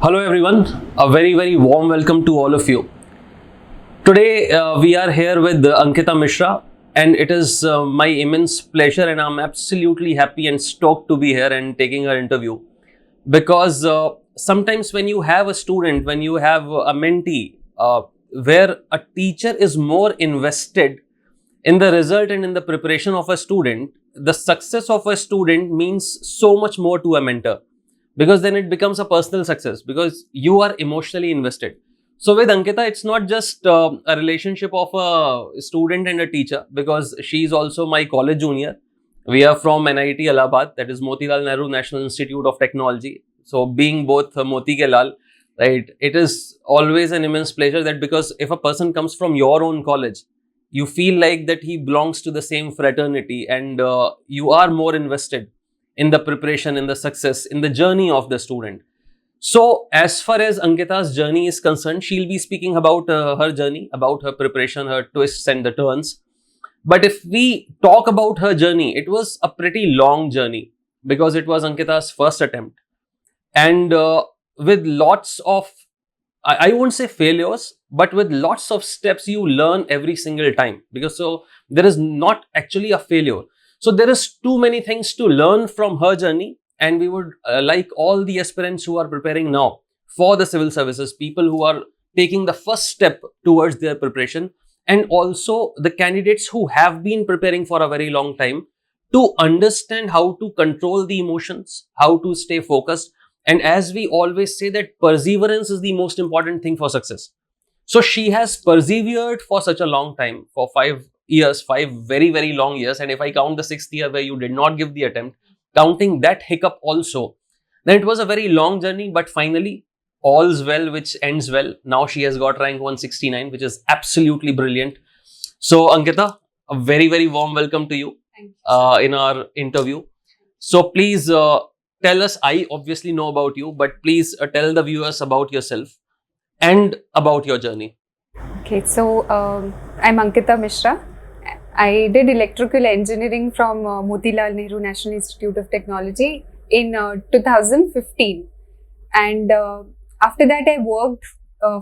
Hello everyone, a very warm welcome to all of you. Today we are here with Ankita Mishra, and it is my immense pleasure and I'm absolutely happy and stoked to be here and taking her interview, because sometimes when you have a student, when you have a mentee, where a teacher is more invested in the result and in the preparation of a student, the success of a student means so much more to a mentor, because then it becomes a personal success because you are emotionally invested. So with Ankita, it's not just a relationship of a student and a teacher, because she is also my college junior. We are from NIT Allahabad, that is Motilal Nehru National Institute of Technology. So being both Moti ke Lal, right, it is always an immense pleasure that, because if a person comes from your own college, you feel like that he belongs to the same fraternity, and you are more invested in the preparation, in the success, in the journey of the student. So as far as Ankita's journey is concerned, she'll be speaking about her journey, about her preparation, her twists and the turns. But if we talk about her journey, it was a pretty long journey, because it was Ankita's first attempt. And with lots of, I won't say failures, but with lots of steps you learn every single time, because so there is not actually a failure. So there is too many things to learn from her journey, and we would like all the aspirants who are preparing now for the civil services, people who are taking the first step towards their preparation, and also the candidates who have been preparing for a very long time, to understand how to control the emotions, how to stay focused. And as we always say, that perseverance is the most important thing for success. So she has persevered for such a long time, for 5 years, 5 very long years. And if I count the 6th year where you did not give the attempt, counting that hiccup also, then it was a very long journey. But finally, all's well which ends well. Now she has got rank 169, which is absolutely brilliant. So Ankita, a very warm welcome to you in our interview. So please tell us, I obviously know about you, but please tell the viewers about yourself and about your journey. Okay, so I'm Ankita Mishra. I did electrical engineering from Motilal Nehru National Institute of Technology in 2015. And after that, I worked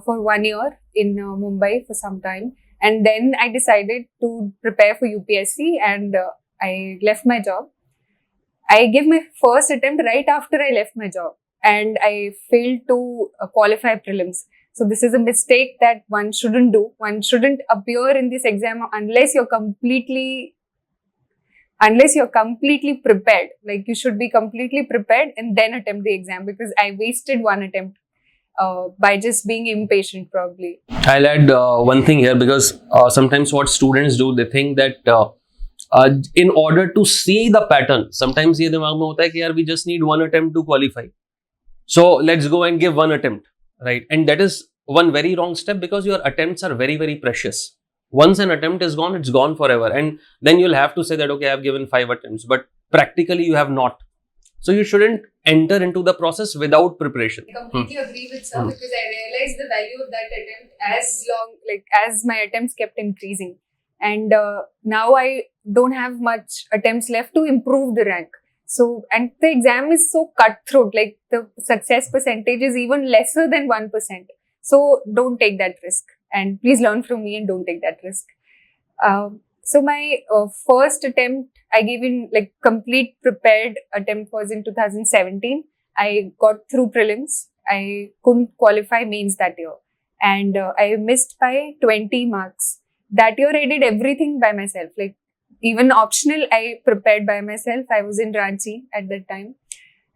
for 1 year in Mumbai for some time. And then I decided to prepare for UPSC, and I left my job. I gave my first attempt right after I left my job, and I failed to qualify prelims. So this is a mistake that one shouldn't do. One shouldn't appear in this exam unless you're completely prepared. Like, you should be completely prepared and then attempt the exam, because I wasted one attempt by just being impatient probably. I'll add one thing here, because sometimes what students do, they think that in order to see the pattern, sometimes ये दिमाग में होता है कि यार we just need one attempt to qualify. So let's go and give one attempt, right? And that is one very wrong step, because your attempts are very precious. Once an attempt is gone, it's gone forever. And then you'll have to say that, okay, I've given 5 attempts, but practically you have not. So you shouldn't enter into the process without preparation. I completely agree with Sir, because I realized the value of that attempt as my attempts kept increasing. And now I don't have much attempts left to improve the rank. So, and the exam is so cutthroat, like the success percentage is even lesser than 1%. So don't take that risk, and please learn from me and don't take that risk. So my first attempt I gave in, like, complete prepared attempt, was in 2017. I got through prelims. I couldn't qualify mains that year, and I missed by 20 marks. That year I did everything by myself, like even optional I prepared by myself. I was in Ranchi at that time,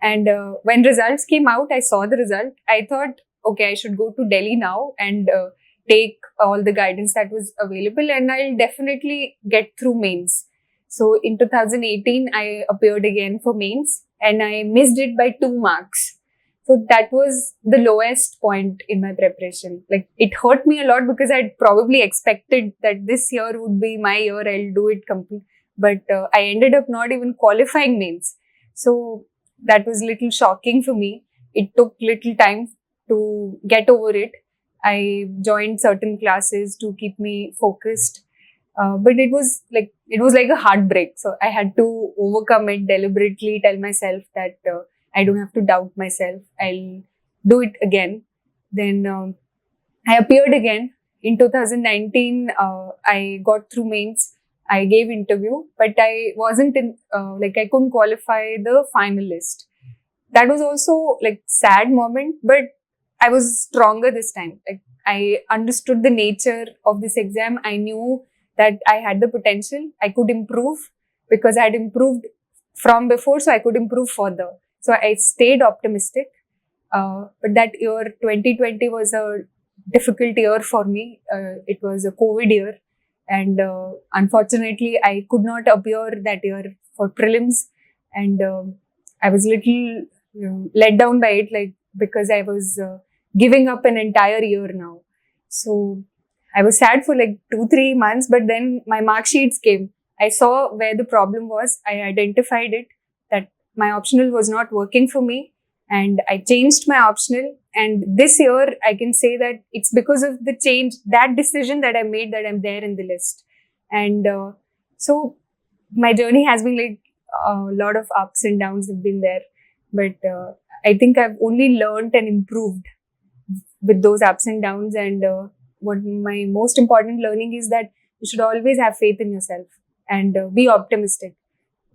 and when results came out, I saw the result. I thought, okay, I should go to Delhi now and take all the guidance that was available, and I'll definitely get through mains. So in 2018, I appeared again for mains, and I missed it by 2 marks. So that was the lowest point in my preparation. Like, it hurt me a lot, because I'd probably expected that this year would be my year, I'll do it complete. But I ended up not even qualifying mains. So that was little shocking for me. It took little time to get over it. I joined certain classes to keep me focused. But it was like a heartbreak. So I had to overcome it deliberately, tell myself that I don't have to doubt myself. I'll do it again. Then I appeared again in 2019. I got through mains. I gave interview, but I wasn't in I couldn't qualify the finalist. That was also like sad moment, but I was stronger this time. Like I understood the nature of this exam. I knew that I had the potential. I could improve because I had improved from before, so I could improve further. So I stayed optimistic. But that year, 2020, was a difficult year for me. It was a COVID year, and unfortunately, I could not appear that year for prelims, and I was little let down by it, like because I was giving up an entire year now. So I was sad for like 2-3 months, but then my mark sheets came. I saw where the problem was. I identified it, that my optional was not working for me, and I changed my optional. And this year, I can say that it's because of the change, that decision that I made, that I'm there in the list. And so my journey has been like a lot of ups and downs have been there. But I think I've only learned and improved with those ups and downs. And what my most important learning is that you should always have faith in yourself and be optimistic.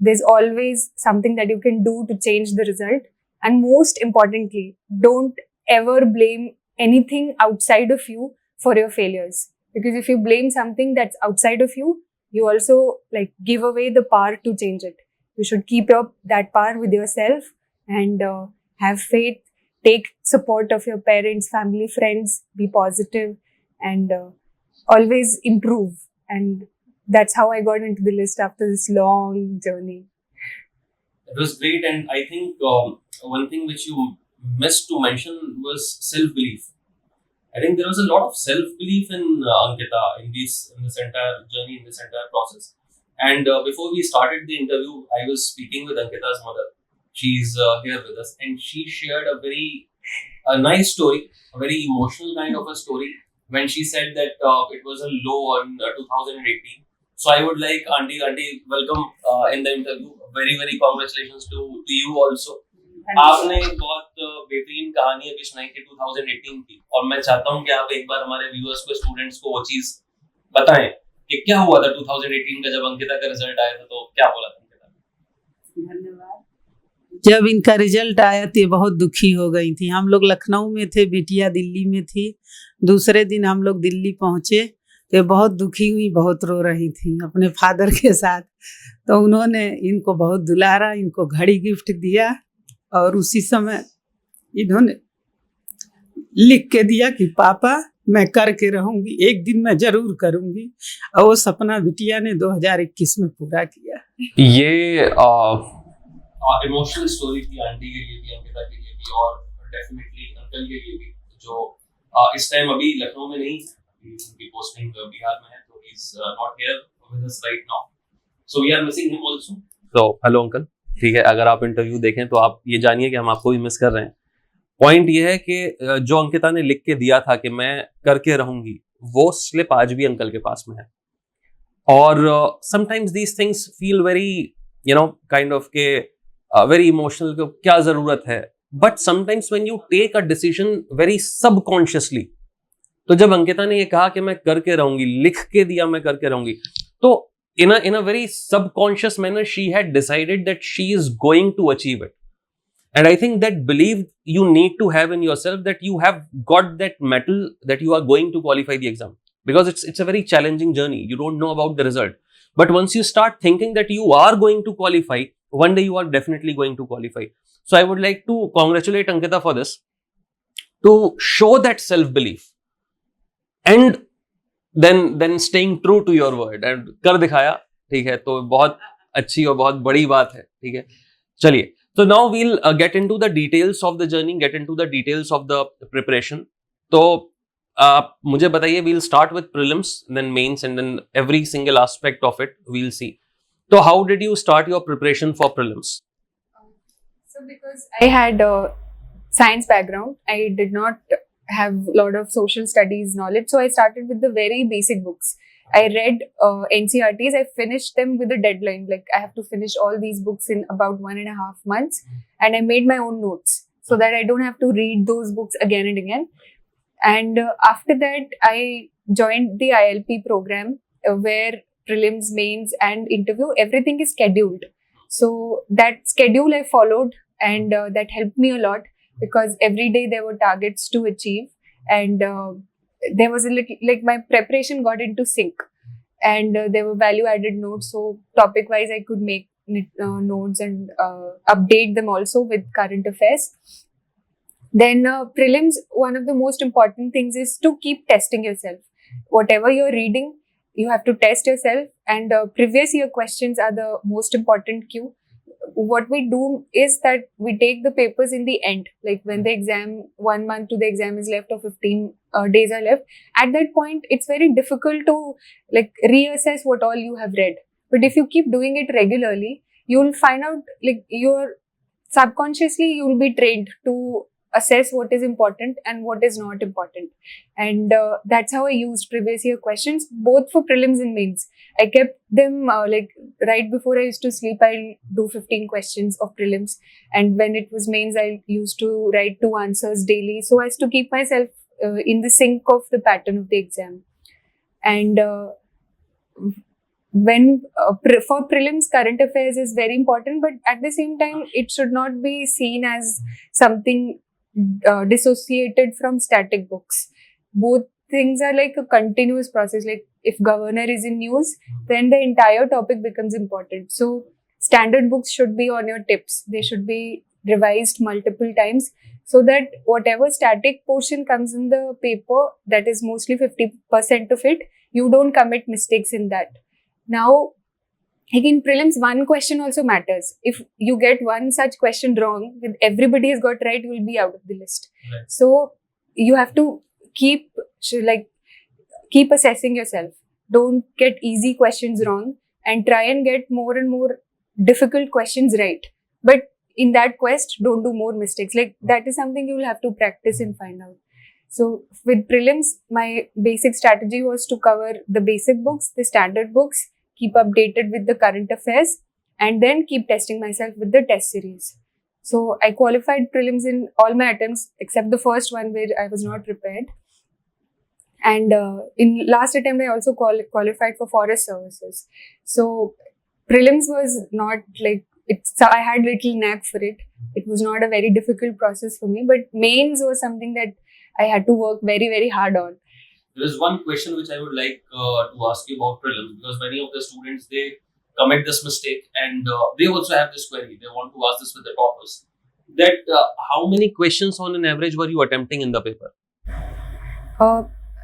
There's always something that you can do to change the result. And most importantly, don't ever blame anything outside of you for your failures. Because if you blame something that's outside of you, you also like give away the power to change it. You should keep up that power with yourself and have faith. Take support of your parents, family, friends. Be positive and always improve. And that's how I got into the list after this long journey. It was great, and I think one thing which you missed to mention was self-belief. I think there was a lot of self-belief in Ankita in this entire journey, in this entire process. And before we started the interview, I was speaking with Ankita's mother. She's here with us, and she shared a nice story, a very emotional kind of a story, when she said that it was a low on 2018. So I would like Auntie, welcome in the interview. Very very congratulations to you also. आपने एक बहुत बेहतरीन कहानी अभी सुनाई थी 2018 की, और मैं चाहता हूँ कि आप एक बार हमारे व्यूअर्स को, स्टूडेंट्स को वो चीज बताएं कि क्या हुआ था 2018 का जब अंकिता का रिजल्ट आया था, तो क्या बोला था अंकिता? धन्यवाद। जब इनका रिजल्ट आया तो ये बहुत दुखी हो गई थी। हम लोग लखनऊ में थे, बिटिया दिल्ली में थी। दूसरे दिन हम लोग दिल्ली पहुँचे तो बहुत दुखी हुई, बहुत रो रही थी अपने फादर के साथ। तो उन्होंने इनको बहुत दुलारा, इनको घड़ी गिफ्ट दिया, और उसी समय इन्होंने लिख के दिया कि पापा मैं करके रहूंगी, एक दिन मैं जरूर करूंगी। और वो सपना बिटिया ने 2021 में पूरा किया। ये इमोशनल स्टोरी थी आंटी के लिए भी, अंकिता के लिए भी, और डेफिनेटली अंकल के लिए भी, जो इस टाइम अभी लखनऊ में नहीं, उनकी पोस्टिंग बिहार में है, तो he is not here with us right now, so we are missing him also. तो हेलो अंकल, ठीक है, अगर आप इंटरव्यू देखें तो आप ये जानिए कि हम आपको भी मिस कर रहे हैं। पॉइंट ये है कि जो अंकिता ने लिख के दिया था कि मैं करके रहूंगी, वो स्लिप आज भी अंकल के पास में है। और sometimes these things feel very kind of के वेरी इमोशनल, क्या जरूरत है, but sometimes when you take a decision very subconsciously, तो जब अंकिता ने ये कहा कि मैं करके रहूंगी, लिख के दिया मैं करके रहूंगी, तो in a very subconscious manner she had decided that she is going to achieve it. And I think that belief you need to have in yourself, that you have got that mettle, that you are going to qualify the exam, because it's a very challenging journey. You don't know about the result, but once you start thinking that you are going to qualify, one day you are definitely going to qualify. So I would like to congratulate Ankita for this, to show that self belief and then staying true to your word, and कर दिखाया, ठीक है, तो बहुत अच्छी और बहुत बड़ी बात है, ठीक है। चलिए, तो now we'll get into the details of the journey, get into the details of the preparation. तो आप मुझे बताइए, we'll start with prelims, then mains, and then every single aspect of it we'll see. So how did you start your preparation for prelims? So because I had a science background, I did not have a lot of social studies knowledge, so I started with the very basic books. I read NCRTs. I finished them with a deadline, like I have to finish all these books in about 1.5 months, and I made my own notes. so that I don't have to read those books again and again. And after that, I joined the ILP program where prelims, mains, and interview, everything is scheduled. So that schedule I followed, and that helped me a lot because every day there were targets to achieve, and there was a little, like, my preparation got into sync, and there were value added notes. So topic wise, I could make notes and update them also with current affairs. Then prelims, one of the most important things is to keep testing yourself. Whatever you're reading, you have to test yourself, and previous year questions are the most important cue. What we do is that we take the papers in the end, like when the exam, 1 month to the exam is left or 15 days are left. At that point, it's very difficult to like reassess what all you have read. But if you keep doing it regularly, you'll find out, like, you're subconsciously, you'll be trained to assess what is important and what is not important. And that's how I used previous year questions, both for prelims and mains. I kept them like right before I used to sleep, I'll do 15 questions of prelims. And when it was mains, I used to write 2 answers daily, so as to keep myself in the sync of the pattern of the exam. And when for prelims, current affairs is very important, but at the same time, it should not be seen as something dissociated from static books. Both things are like a continuous process. Like if governor is in news, then the entire topic becomes important. So standard books should be on your tips. They should be revised multiple times, so that whatever static portion comes in the paper, that is mostly 50% of it, you don't commit mistakes in that. Now, in prelims, one question also matters. If you get one such question wrong, with everybody has got right, you will be out of the list. Right. So you have to keep assessing yourself. Don't get easy questions wrong, and try and get more and more difficult questions right. But in that quest, don't do more mistakes. Like that is something you will have to practice and find out. So with prelims, my basic strategy was to cover the basic books, the standard books, keep updated with the current affairs, and then keep testing myself with the test series. So I qualified prelims in all my attempts except the first one where I was not prepared. And in last attempt, I also qualified for forest services. So prelims was not like, I had little knack for it. It was not a very difficult process for me, but mains was something that I had to work very, very hard on. There is one question which I would like to ask you about prelims, because many of the students, they commit this mistake, and they also have this query. They want to ask this with the toppers. That how many questions on an average were you attempting in the paper?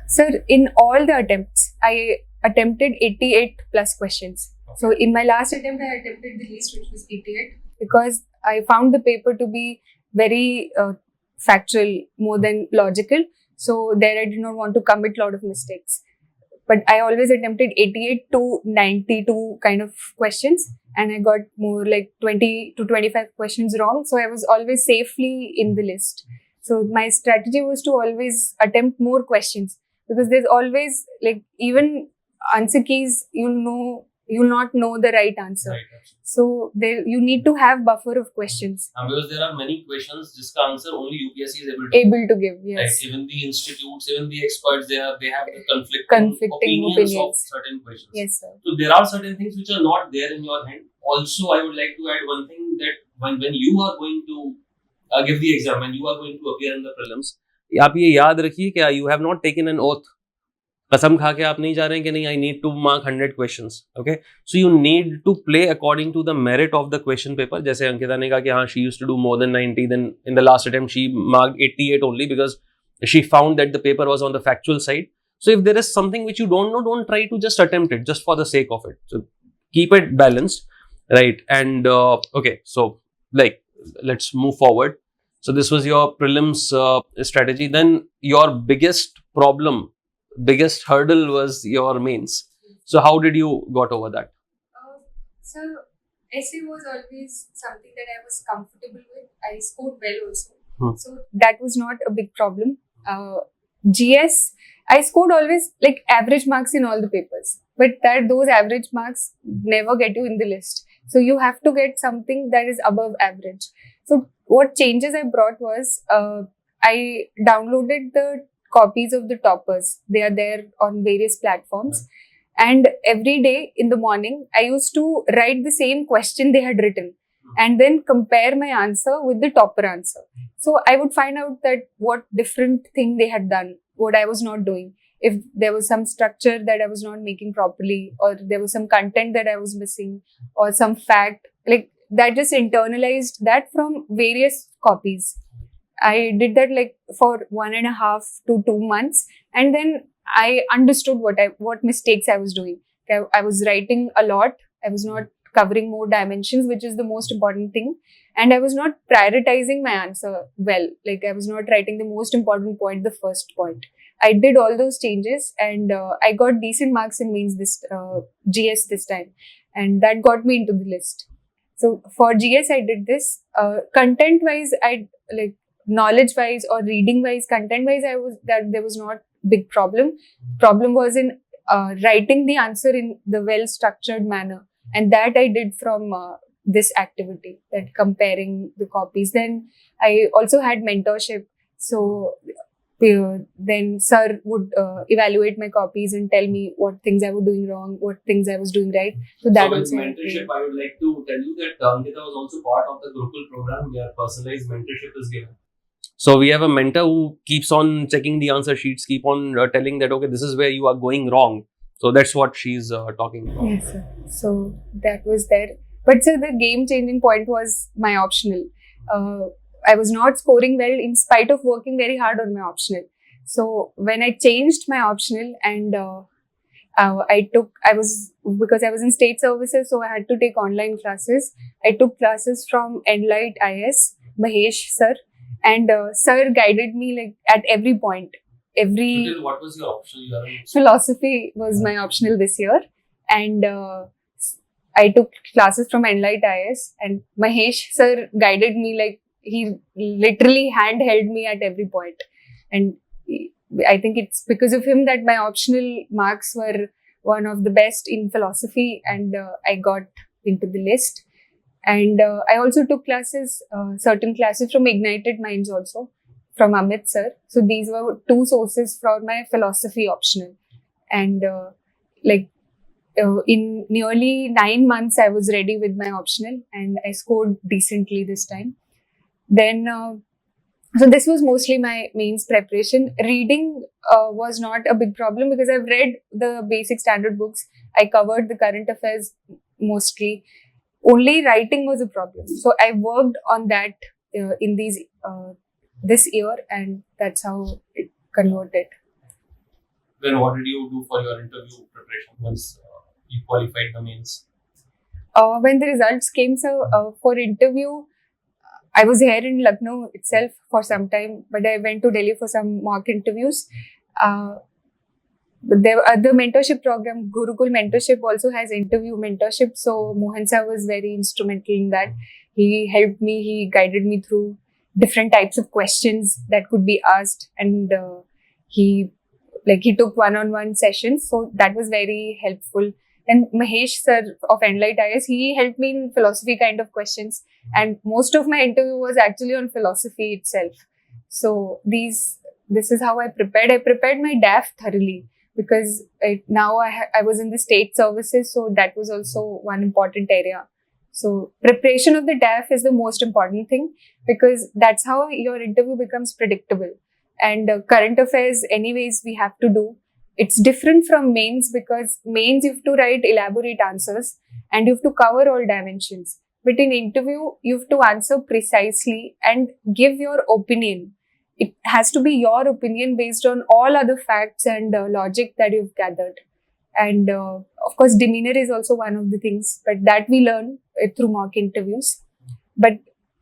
Sir, in all the attempts, I attempted 88 plus questions. So in my last attempt, I attempted the least, which was 88, because I found the paper to be very factual more than logical. So there I did not want to commit a lot of mistakes. But I always attempted 88 to 92 kind of questions, and I got more like 20 to 25 questions wrong. So I was always safely in the list. So my strategy was to always attempt more questions, because there's always, like, even answer keys, you'll not know the right answer. Right. So you need to have buffer of questions. Because there are many questions, this answer only UPSC is able to give. Yes. Right. Even the institutes, even the experts, they have the conflicting opinions of certain questions. Yes, sir. So there are certain things which are not there in your hand. Also, I would like to add one thing, that when you are going to give the exam and you are going to appear in the prelims, आप ये याद रखिए कि you have not taken an oath. कसम खा के आप नहीं जा रहे हैं कि नहीं, I need to mark 100 questions. Okay, so you need to play according to the merit of the question paper. जैसे अंकिता ने कहा कि हाँ, she used to do more than 90, then in the last attempt she marked 88 only because she found that the paper was on the factual side. So if there is something which you don't know, don't try to just attempt it just for the sake of it. So keep it balanced, right? And okay, so like let's move forward. So this was your prelims strategy. Then your biggest hurdle was your mains. So how did you got over that? So essay was always something that I was comfortable with. I scored well also. So that was not a big problem. GS, I scored always like average marks in all the papers. But those average marks never get you in the list. So you have to get something that is above average. So what changes I brought was I downloaded the copies of the toppers. They are there on various platforms. And every day in the morning, I used to write the same question they had written and then compare my answer with the topper answer. So I would find out that what different thing they had done, what I was not doing. If there was some structure that I was not making properly, or there was some content that I was missing, or some fact, like that, just internalized that from various copies. I did that like for 1.5 to 2 months, and then I understood what mistakes I was doing. I was writing a lot. I was not covering more dimensions, which is the most important thing. And I was not prioritizing my answer well. Like I was not writing the most important point, the first point. I did all those changes, and I got decent marks in mains this GS this time, and that got me into the list. So for GS, I did this. Content wise, I like knowledge wise or reading wise, content wise, there was not big problem. Problem was in writing the answer in the well structured manner, and that I did from this activity, that comparing the copies. Then I also had mentorship. So then sir would evaluate my copies and tell me what things I was doing wrong, what things I was doing right. So that with also mentorship, I would like to tell you that Ankita was also part of the Gurukul Program where personalized mentorship is given. So we have a mentor who keeps on checking the answer sheets, keep on telling that, okay, this is where you are going wrong. So that's what she's talking about. Yes, sir. So that was there. But sir, the game-changing point was my optional. I was not scoring well in spite of working very hard on my optional. So when I changed my optional and because I was in state services, so I had to take online classes. I took classes from Enlight IS, Mahesh Sir, and Sir guided me like at every point. So what was your optional? Philosophy was my optional this year, and I took classes from Enlight IS, and Mahesh Sir guided me like he literally hand-held me at every point. And I think it's because of him that my optional marks were one of the best in philosophy, and I got into the list. And I also took classes, certain classes from Ignited Minds also, from Amit Sir. So these were two sources for my philosophy optional. And in nearly 9 months, I was ready with my optional, and I scored decently this time. Then, so this was mostly my mains preparation. Reading was not a big problem because I've read the basic standard books. I covered the current affairs mostly. Only writing was a problem. So I worked on that in this year, and that's how it converted. Then what did you do for your interview preparation once you qualified the mains? When the results came, so for interview, I was here in Lucknow itself for some time, but I went to Delhi for some mock interviews. The mentorship program, Gurukul Mentorship, also has interview mentorship. So Mohan Sir was very instrumental in that. He helped me, he guided me through different types of questions that could be asked, and he took one-on-one sessions. So that was very helpful. And Mahesh Sir of Enlight IS, he helped me in philosophy kind of questions. And most of my interview was actually on philosophy itself. So this is how I prepared. I prepared my DAF thoroughly because I was in the state services. So that was also one important area. So preparation of the DAF is the most important thing because that's how your interview becomes predictable. And current affairs, anyways, we have to do. It's different from mains because mains you have to write elaborate answers and you have to cover all dimensions. But in interview, you have to answer precisely and give your opinion. It has to be your opinion based on all other facts and logic that you've gathered. And of course, demeanor is also one of the things, but that we learn through mock interviews. But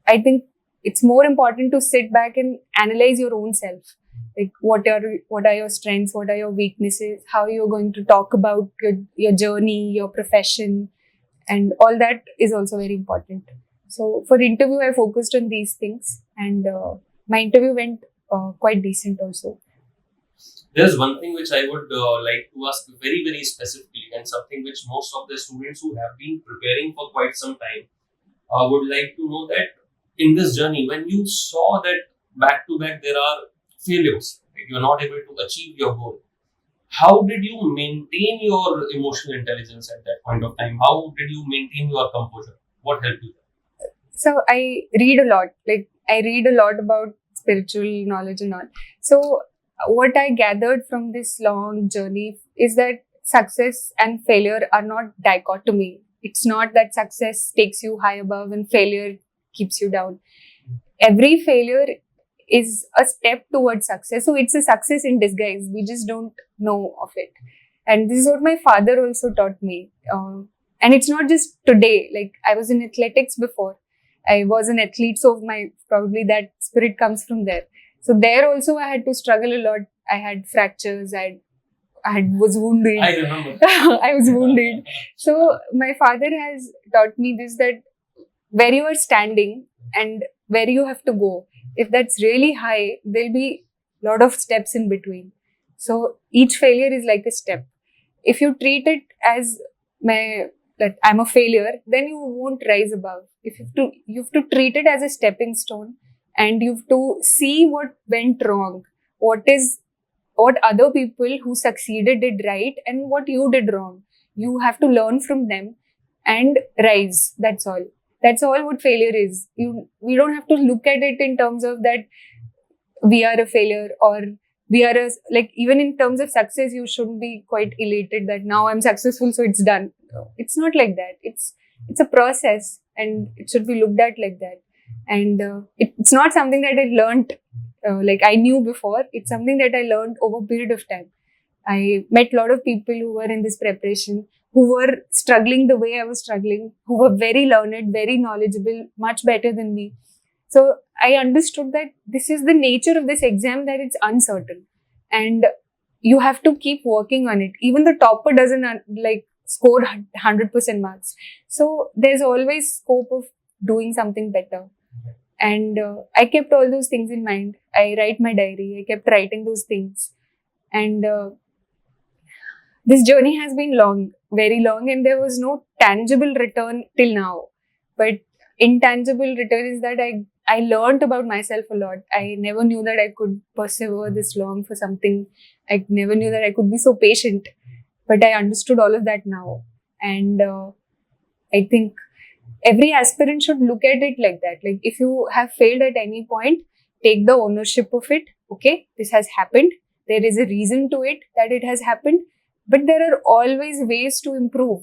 I think it's more important to sit back and analyze your own self. Like what are your strengths, what are your weaknesses, how you're going to talk about your journey, your profession, and all that is also very important. So for interview, I focused on these things, and my interview went quite decent also. There's one thing which I would like to ask very, very specifically, and something which most of the students who have been preparing for quite some time would like to know, that in this journey, when you saw that back to back there are failures, right? You are not able to achieve your goal. How did you maintain your emotional intelligence at that point of time? How did you maintain your composure? What helped you? So I read a lot. Like I read a lot about spiritual knowledge and all. So what I gathered from this long journey is that success and failure are not dichotomy. It's not that success takes you high above and failure keeps you down. Every failure is a step towards success. So it's a success in disguise. We just don't know of it. And this is what my father also taught me. And it's not just today. Like I was in athletics before. I was an athlete, so probably that spirit comes from there. So there also I had to struggle a lot. I had fractures. Was wounded. I remember. I was wounded. So my father has taught me this, that where you are standing and where you have to go, if that's really high, there'll be a lot of steps in between. So each failure is like a step. If you treat it as that I'm a failure, then you won't rise above. You have to treat it as a stepping stone, and you have to see what went wrong, what other people who succeeded did right, and what you did wrong. You have to learn from them and rise. That's all. That's all what failure is. We don't have to look at it in terms of that we are a failure, or we are even in terms of success, you should be quite elated that now I'm successful, so it's done. It's not like that. It's a process, and it should be looked at like that. And it's not something that I learned like I knew before. It's something that I learned over a period of time. I met a lot of people who were in this preparation, who were struggling the way I was struggling, who were very learned, very knowledgeable, much better than me. So I understood that this is the nature of this exam, that it's uncertain. And you have to keep working on it. Even the topper doesn't score 100% marks. So there's always scope of doing something better. And I kept all those things in mind. I write my diary. I kept writing those things. And this journey has been long, very long, and there was no tangible return till now. But intangible return is that I learned about myself a lot. I never knew that I could persevere this long for something. I never knew that I could be so patient. But I understood all of that now. And I think every aspirant should look at it like that. Like if you have failed at any point, take the ownership of it. Okay, this has happened. There is a reason to it that it has happened. But there are always ways to improve.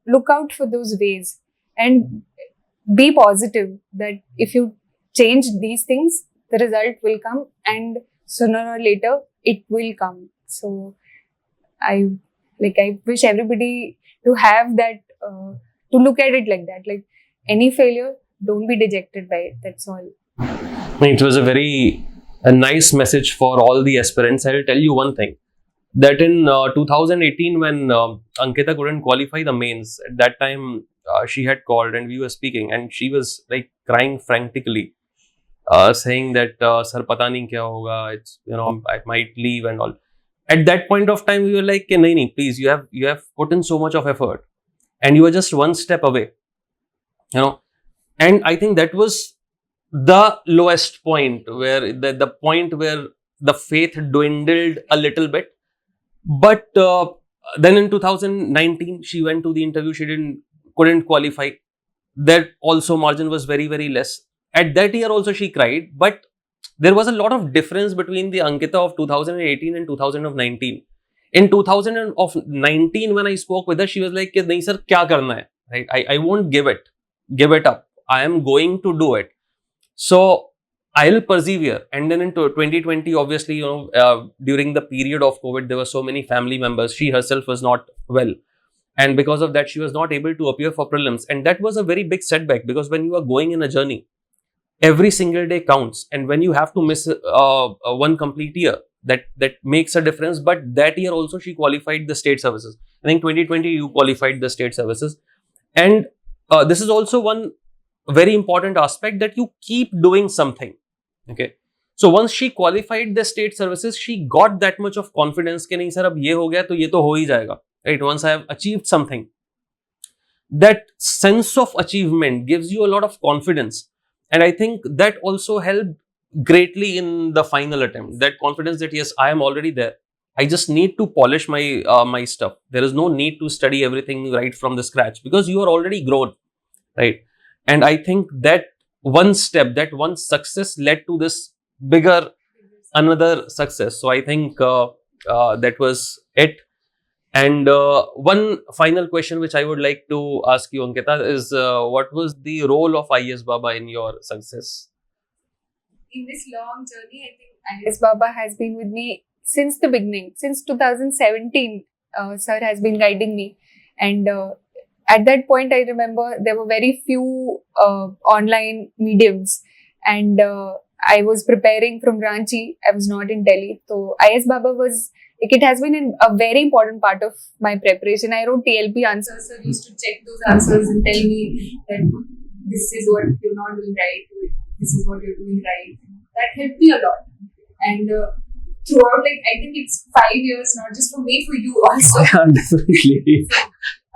Look out for those ways. And be positive that if you change these things, the result will come, and sooner or later it will come. So I wish everybody to have that, to look at it like that. Like any failure, don't be dejected by it. That's all. It was a nice message for all the aspirants. I will tell you one thing, that in 2018, when Ankita couldn't qualify the mains, at that time she had called and we were speaking, and she was like crying frantically, saying that sir pata nahi kya hoga, it's, I might leave and all. At that point of time we were like, nahi, please, you have put in so much of effort and you are just one step away, and I think that was the lowest point, where the point where the faith dwindled a little bit. But then in 2019 she went to the interview, she couldn't qualify. That also margin was very, very less. At that year also she cried, but there was a lot of difference between the Ankita of 2018 and 2019. In 2019, when I spoke with her, she was like, nahi sir, kya karna hai? Right? I won't give it up. I am going to do it. So I'll persevere. And then in 2020, obviously, during the period of COVID, there were so many family members. She herself was not well. And because of that, she was not able to appear for prelims. And that was a very big setback, because when you are going in a journey, every single day counts. And when you have to miss one complete year, that makes a difference. But that year also she qualified the state services. I think 2020 you qualified the state services. And this is also one very important aspect, that you keep doing something. Okay. So once she qualified the state services, she got that much of confidence कि नहीं sir, अब ये हो गया तो ये तो हो ही जाएगा. Right? Once I have achieved something, that sense of achievement gives you a lot of confidence. And I think that also helped greatly in the final attempt. That confidence that yes, I am already there. I just need to polish my stuff. There is no need to study everything right from the scratch because you are already grown, right? And I think that one step, that one success led to this bigger another success. So I think that was it. And one final question which I would like to ask you, Ankita, is what was the role of IASbaba in your success? In this long journey, I think IASbaba has been with me since the beginning. Since 2017, Sir has been guiding me. And at that point, I remember there were very few online mediums. And I was preparing from Ranchi. I was not in Delhi. So IASbaba was, like, it has been a very important part of my preparation. I wrote TLP answers. Sir used to check those answers and tell me that this is what you're not doing right. This is what you're doing right. That helped me a lot. And throughout, like, I think it's 5 years, not just for me, for you also. Definitely. So,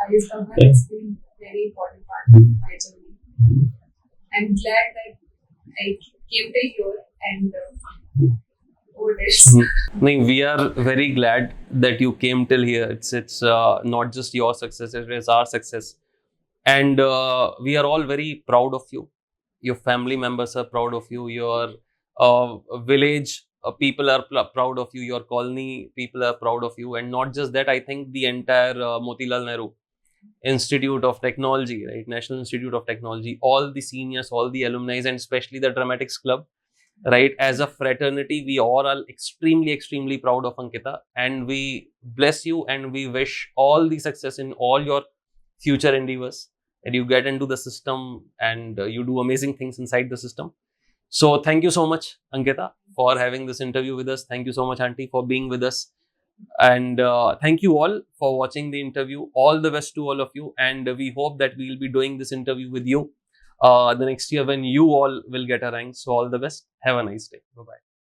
IASbaba has been a very important part of my journey. I'm glad that I came to here and over this. We are very glad that you came till here. It's not just your success, it is our success. And we are all very proud of you. Your family members are proud of you. Your village people are proud of you. Your colony people are proud of you. And not just that, I think the entire Motilal Nehru Institute of Technology, right? National Institute of Technology, all the seniors, all the alumni, and especially the Dramatics Club, right? As a fraternity, we all are extremely, extremely proud of Ankita, and we bless you and we wish all the success in all your future endeavors, that you get into the system and you do amazing things inside the system. So thank you so much, Ankita, for having this interview with us. Thank you so much, Auntie, for being with us. And thank you all for watching the interview. All the best to all of you. And we hope that we will be doing this interview with you the next year when you all will get a rank. So all the best. Have a nice day. Bye-bye.